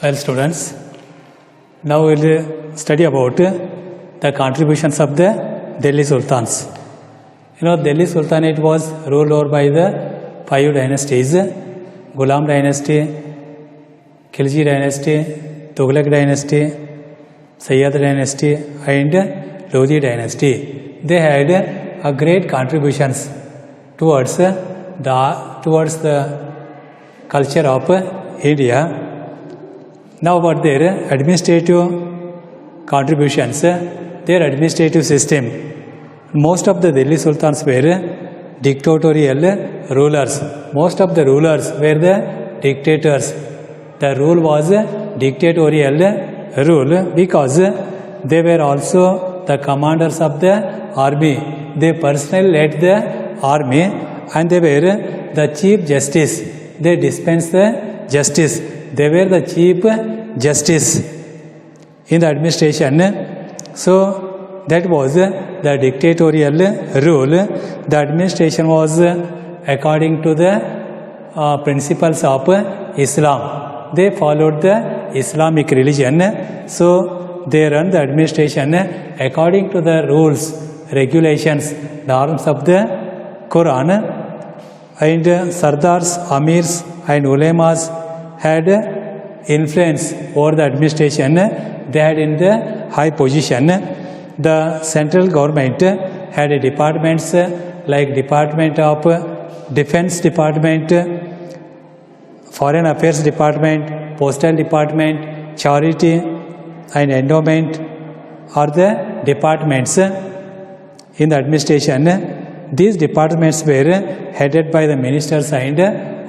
Well, students, now we will study about the contributions of the Delhi Sultans. You know, Delhi Sultanate was ruled over by the 5 dynasties: Ghulam dynasty, Khilji dynasty, Tughlaq dynasty, Sayyid dynasty, and Lodi dynasty. They had a great contributions towards the culture of India. Now, about their administrative contributions, their administrative system. Most of the Delhi Sultans were dictatorial rulers. Most of the rulers were the dictators. The rule was dictatorial rule because they were also the commanders of the army. They personally led the army and they were the chief justice. They dispensed the justice. They were the chief justice in the administration. So that was the dictatorial rule. The administration was according to the principles of Islam. They followed the Islamic religion. So they run the administration according to the rules, regulations, norms of the Quran. And Sardars, Amirs and Ulemas had influence over the administration. They had in the high position. The central government had departments like Department of Defense Department, Foreign Affairs Department, Postal Department, Charity and Endowment are the departments in the administration. These departments were headed by the ministers and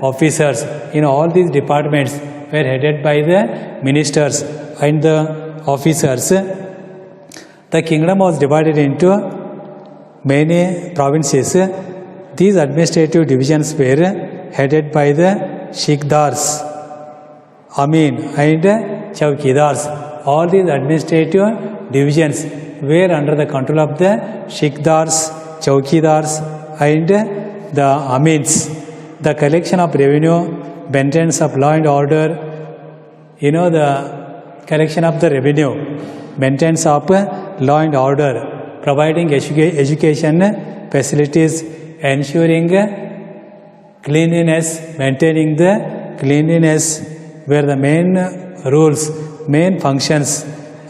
officers. In all these departments were headed by the ministers and the officers. The kingdom was divided into many provinces. These administrative divisions were headed by the Shikdars, Amin and Chowkidars. All these administrative divisions were under the control of the Shikdars, Chowkidars and the Amins. The collection of revenue, maintenance of law and order, the collection of the revenue, maintenance of law and order, providing education facilities, ensuring cleanliness, maintaining the cleanliness were the main rules, main functions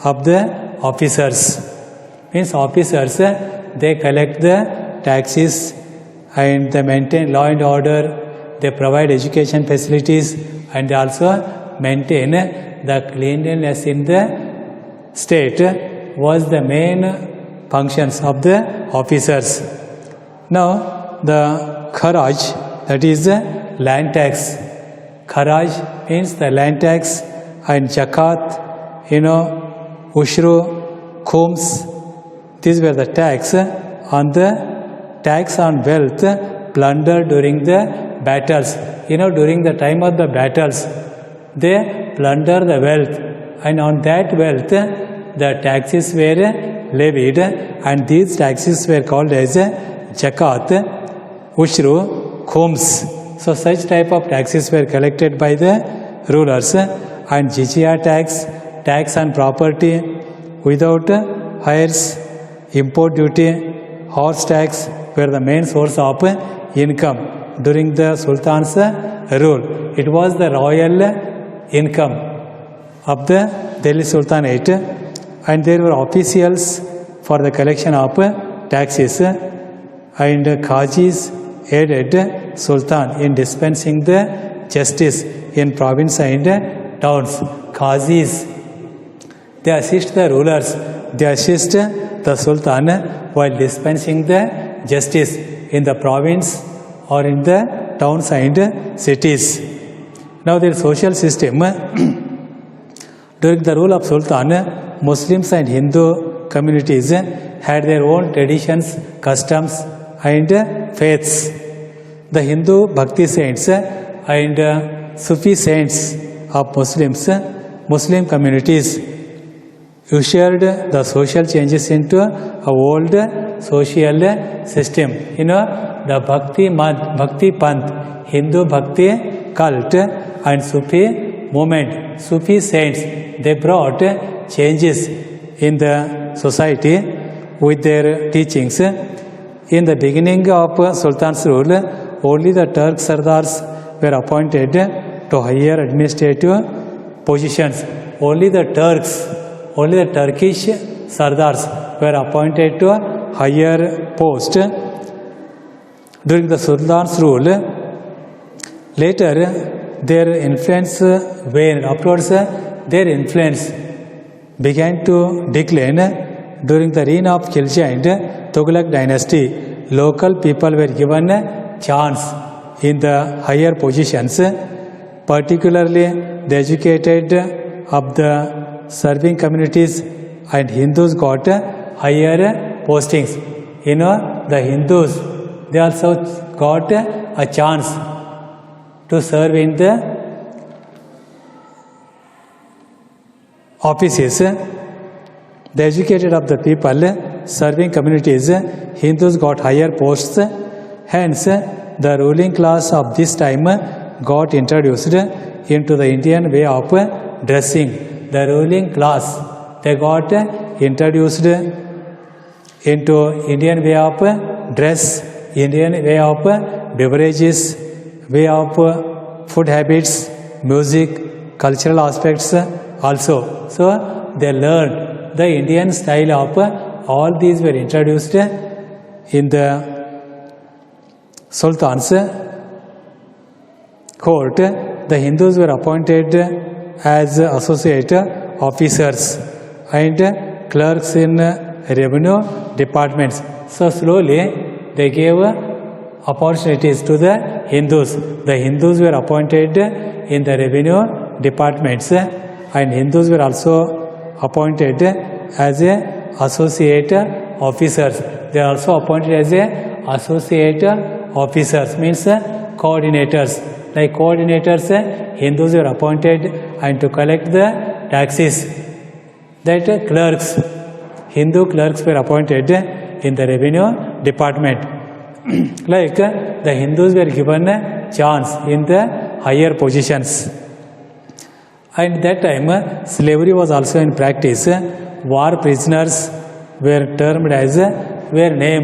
of the officers. Means officers, they collect the taxes and they maintain law and order, they provide education facilities and they also maintain the cleanliness in the state was the main functions of the officers. Now the Kharaj, that is the land tax. Kharaj means the land tax and Zakat, Ushru, Khums. These were the tax on wealth plundered during the battles. During the time of the battles, they plunder the wealth, and on that wealth, the taxes were levied, and these taxes were called as Zakat, Ushru, Khums. So such type of taxes were collected by the rulers, and Jizya tax, tax on property without hires, import duty, horse tax were the main source of income during the Sultan's rule. It was the royal income of the Delhi Sultanate, and there were officials for the collection of taxes, and Qazis aided Sultan in dispensing the justice in province and towns. Qazis, they assist the rulers, they assist the Sultan while dispensing the justice in the province or in the towns and cities. Now their social system. During the rule of Sultan, Muslims and Hindu communities had their own traditions, customs and faiths. The Hindu Bhakti saints and Sufi saints of Muslim communities ushered the social changes into a old social system. The Bhakti Panth, Hindu Bhakti cult and Sufi movement, Sufi saints, they brought changes in the society with their teachings. In the beginning of Sultan's rule, only the Turk Sardars were appointed to higher administrative positions. Only the Turkish Sardars were appointed to higher post during the Sultan's rule. Later, their influence waned. Afterwards, their influence began to decline. During the reign of Khilji and Tughlaq dynasty, local people were given a chance in the higher positions, particularly the educated of the serving communities, and Hindus got higher postings. You know, the Hindus, they also got a chance to serve in the offices. The educated of the people serving communities, Hindus got higher posts. Hence, the ruling class of this time got introduced into the Indian way of dressing. The ruling class, they got introduced into Indian way of dress, Indian way of beverages, way of food habits, music, cultural aspects also. So, they learned the Indian style of all these were introduced in the Sultan's court. The Hindus were appointed as associate officers and clerks in revenue departments. So slowly they gave opportunities to the Hindus. The Hindus were appointed in the revenue departments, and Hindus were also appointed as a associate officers. They are also appointed as a associate officers, means coordinators. Like coordinators, Hindus were appointed and to collect the taxes. That clerks, Hindu clerks were appointed in the revenue department. Like the Hindus were given a chance in the higher positions. And that time, slavery was also in practice. War prisoners were named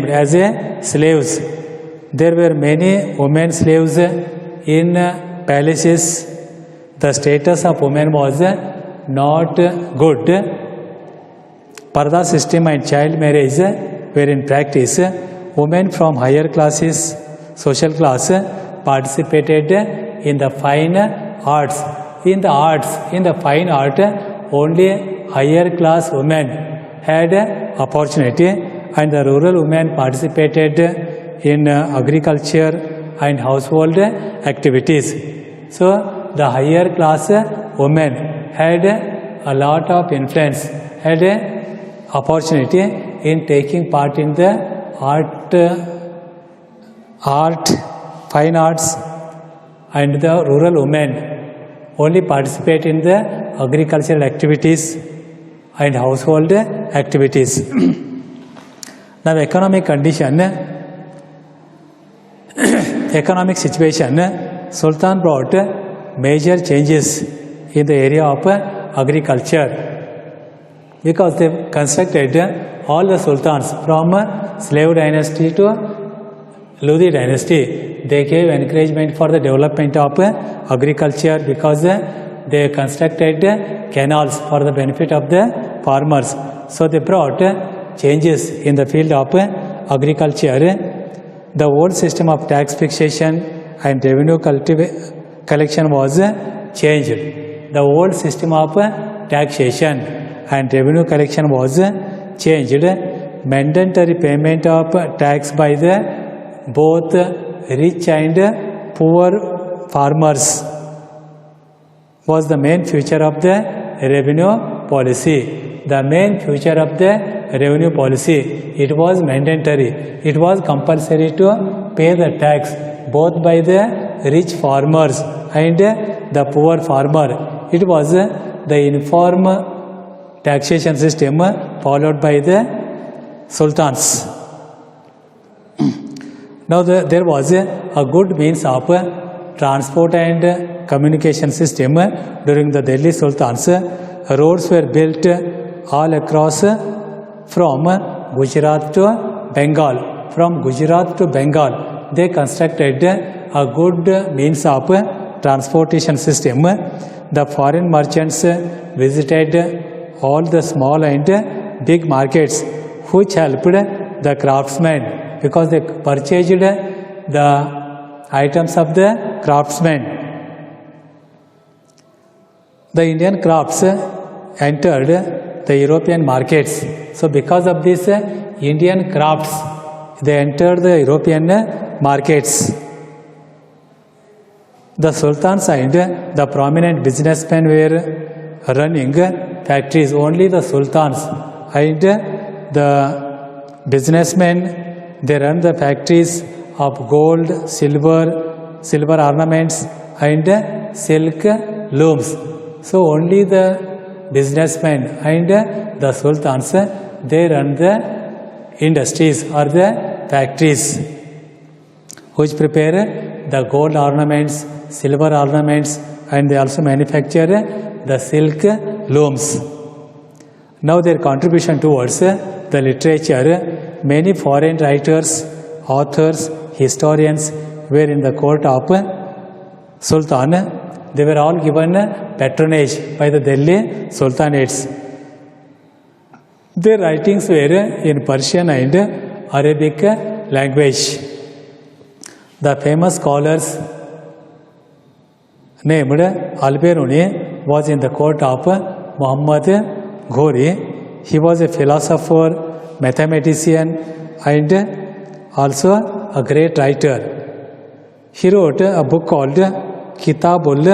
as slaves. There were many women slaves in palaces. The status of women was not good. Parda system and child marriage were in practice. Women from higher classes, social class, participated in the fine arts. In the fine art, only higher class women had opportunity, and the rural women participated in agriculture and household activities. So, the higher class women had a lot of influence, had opportunity in taking part in the fine arts, and the rural women only participate in the agricultural activities and household activities. Now, economic condition, economic situation, Sultan brought major changes in the area of agriculture, because they constructed all the sultans from slave dynasty to Lodi dynasty. They gave encouragement for the development of agriculture, because they constructed canals for the benefit of the farmers. So they brought changes in the field of agriculture. The old system of tax fixation and revenue collection was changed. The old system of taxation and revenue collection was changed. Mandatory payment of tax by the both rich and poor farmers was the main feature of the revenue policy. The main feature of the revenue policy, it was mandatory. It was compulsory to pay the tax both by the rich farmers and the poor farmer. It was the uniform taxation system followed by the sultans. Now there was a good means of transport and communication system during the Delhi Sultans. Roads were built all across from Gujarat to Bengal. From Gujarat to Bengal, they constructed a good means of transportation system. The foreign merchants visited all the small and big markets, which helped the craftsmen because they purchased the items of the craftsmen. The Indian crafts entered the European markets. So because of this Indian crafts, they entered the European markets. The sultans and the prominent businessmen were running factories. Only the sultans and the businessmen, they run the factories of gold, silver ornaments and silk looms. So only the businessmen and the sultans, they run the industries or the factories which prepare the gold ornaments, silver ornaments, and they also manufacture the silk looms. Now their contribution towards the literature, many foreign writers, authors, historians were in the court of Sultan. They were all given patronage by the Delhi Sultanates. Their writings were in Persian and Arabic language. The famous scholars named Al-Biruni was in the court of Muhammad Ghori. He was a philosopher, mathematician and also a great writer. He wrote a book called Kitabul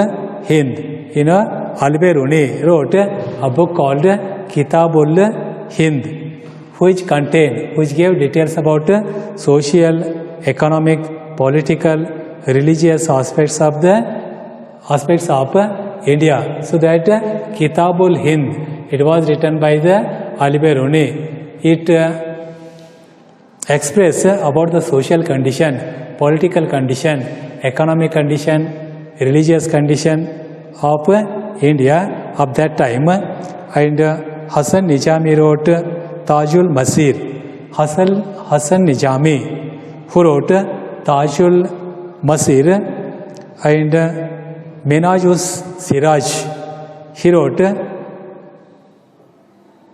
Hind. You know, Al-Biruni wrote a book called Kitabul Hind, which gave details about social, economic, political, religious aspects of India. So that Kitabul Hind, it was written by the Al-Biruni. It express about the social condition, political condition, economic condition, religious condition of India of that time. And Hasan Nizami wrote Tajul Masir. Hasan Nizami, who wrote Tajul Masir, and Minajus Siraj, he wrote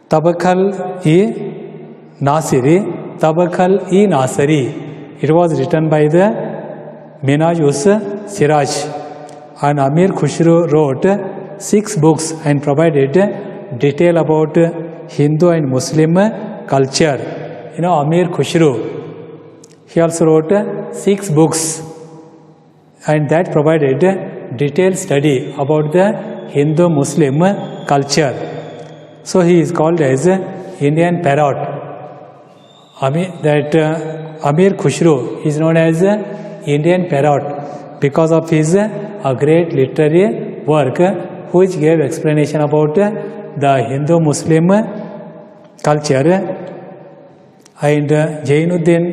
Tabakal-e Nasiri. It was written by the Minajus Siraj. And Amir Khushru wrote 6 books and provided detail about Hindu and Muslim culture. You know, Amir Khushru, he also wrote 6 books and that provided detailed study about the Hindu-Muslim culture. So he is called as Indian parrot. Amir Khushru is known as Indian parrot because of his a great literary work which gave explanation about the Hindu-Muslim culture. And Jainuddin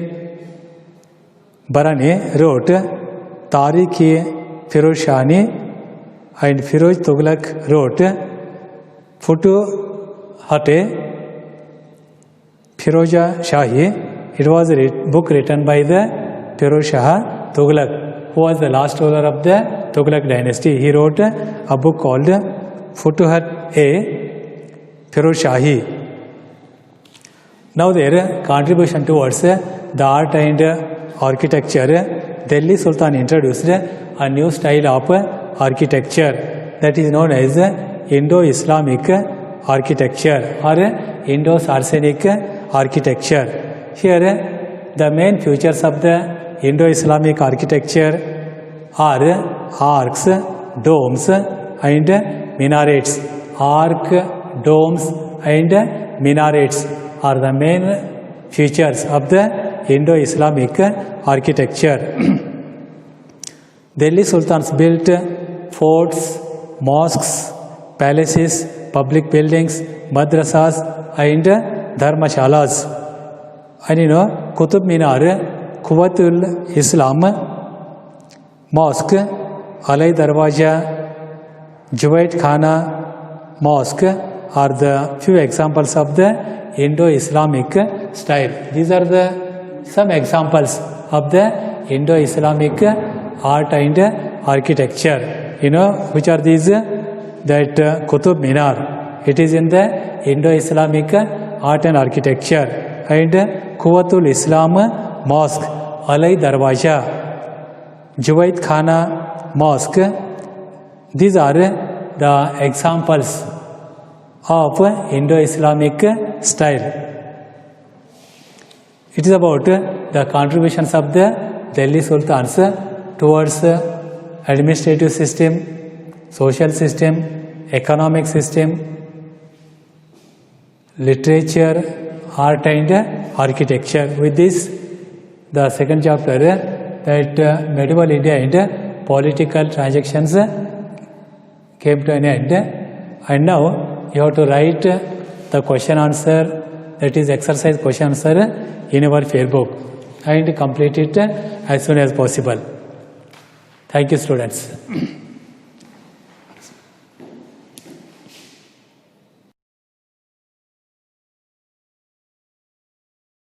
Barani wrote Tariq-e Firozshani, and Firoz Tughlaq wrote Futuhat-e Firoza Shahi. It was a book written by the Firoz Shah Tughlaq, who was the last ruler of the Tughlaq dynasty. He wrote a book called Futuhat-e Firoz Shahi. Now their contribution towards the art and architecture, Delhi Sultan introduced a new style of architecture that is known as Indo-Islamic architecture or Indo-Saracenic architecture. Here the main features of the Indo-Islamic architecture are arcs, domes and minarets. Arc, domes and minarets are the main features of the Indo-Islamic architecture. Delhi Sultans built forts, mosques, palaces, public buildings, madrasas and dharmashalas. And you know, Qutub Minar, Quwwatul Islam Mosque Alai Darwaja, Juwait Khana Mosque are the few examples of the Indo-Islamic style. These are the some examples of the Indo-Islamic art and architecture. You know, which are these? That Qutub Minar, it is in the Indo-Islamic art and architecture. And Quwwatul Islam Mosque, Alai Darwaja, Juwait Khana Mosque, these are the examples of Indo-Islamic style. It is about the contributions of the Delhi Sultans towards administrative system, social system, economic system, literature, art and architecture. With this, the second chapter, that medieval India and political transactions, came to an end. And now you have to write the question answer, that is exercise question answer, in our fair book and complete it as soon as possible. Thank you, students.